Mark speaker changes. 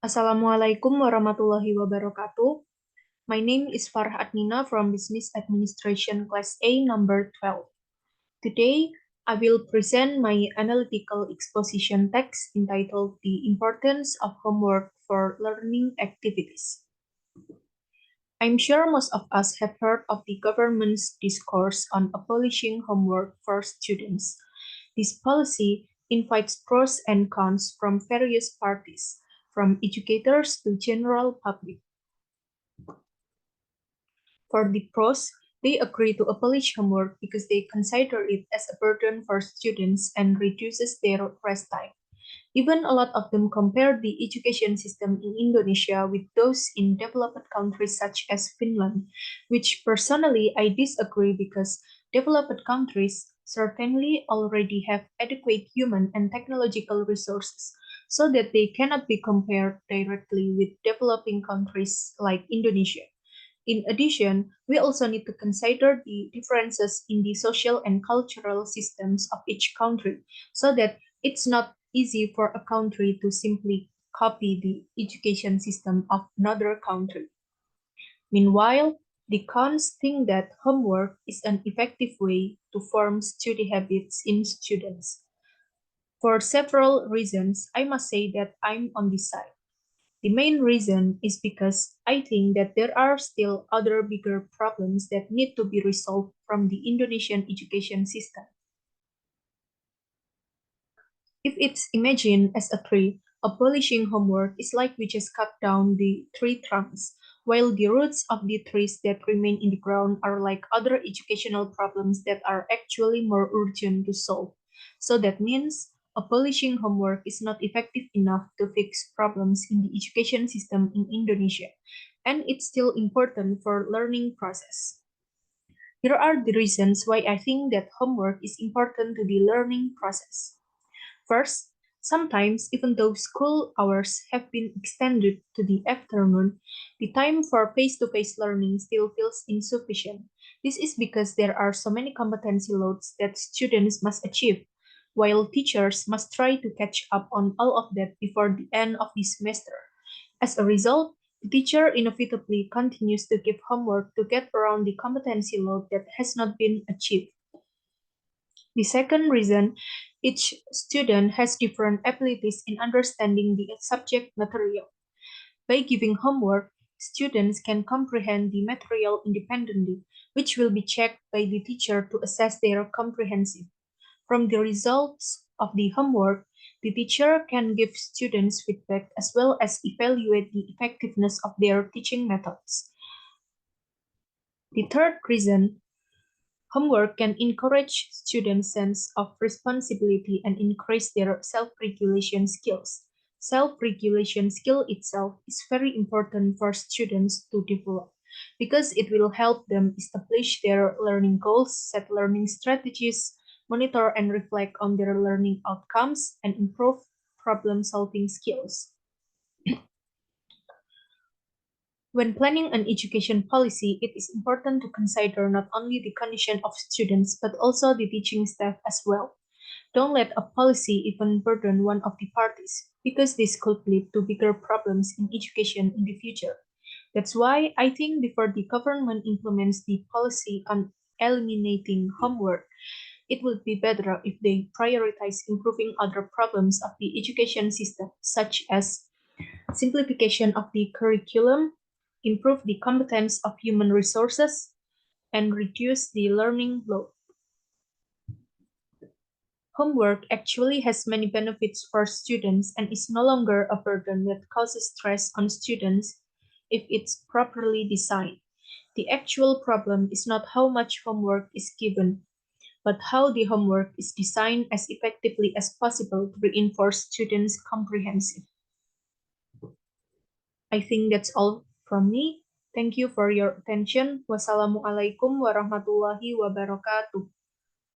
Speaker 1: Assalamualaikum warahmatullahi wabarakatuh. My name is Farah Adnina from Business Administration Class A number 12. Today, I will present my analytical exposition text entitled The Importance of Homework for Learning Activities. I'm sure most of us have heard of the government's discourse on abolishing homework for students. This policy invites pros and cons from various parties, from educators to general public. For the pros, they agree to abolish homework because they consider it as a burden for students and reduces their rest time. Even a lot of them compare the education system in Indonesia with those in developed countries such as Finland, which personally I disagree because developed countries certainly already have adequate human and technological resources, so that they cannot be compared directly with developing countries like Indonesia. In addition, we also need to consider the differences in the social and cultural systems of each country so that it's not easy for a country to simply copy the education system of another country. Meanwhile, the cons think that homework is an effective way to form study habits in students. For several reasons, I must say that I'm on this side. The main reason is because I think that there are still other bigger problems that need to be resolved from the Indonesian education system. If it's imagined as a tree, abolishing homework is like we just cut down the tree trunks, while the roots of the trees that remain in the ground are like other educational problems that are actually more urgent to solve. So that means abolishing homework is not effective enough to fix problems in the education system in Indonesia, and it's still important for learning process. Here are the reasons why I think that homework is important to the learning process. First, sometimes even though school hours have been extended to the afternoon, the time for face-to-face learning still feels insufficient. This is because there are so many competency loads that students must achieve, while teachers must try to catch up on all of that before the end of the semester. As a result, the teacher inevitably continues to give homework to get around the competency load that has not been achieved. The second reason, each student has different abilities in understanding the subject material. By giving homework, students can comprehend the material independently, which will be checked by the teacher to assess their comprehension. From the results of the homework, the teacher can give students feedback as well as evaluate the effectiveness of their teaching methods. The third reason, homework can encourage students' sense of responsibility and increase their self-regulation skills. Self-regulation skill itself is very important for students to develop because it will help them establish their learning goals, set learning strategies, monitor and reflect on their learning outcomes, and improve problem-solving skills. When planning an education policy, it is important to consider not only the condition of students, but also the teaching staff as well. Don't let a policy even burden one of the parties, because this could lead to bigger problems in education in the future. That's why I think before the government implements the policy on eliminating homework, it would be better if they prioritize improving other problems of the education system, such as simplification of the curriculum, improve the competence of human resources, and reduce the learning load. Homework actually has many benefits for students and is no longer a burden that causes stress on students if it's properly designed. The actual problem is not how much homework is given, but how the homework is designed as effectively as possible to reinforce students' comprehension. I think that's all from me. Thank you for your attention. Wassalamualaikum warahmatullahi wabarakatuh.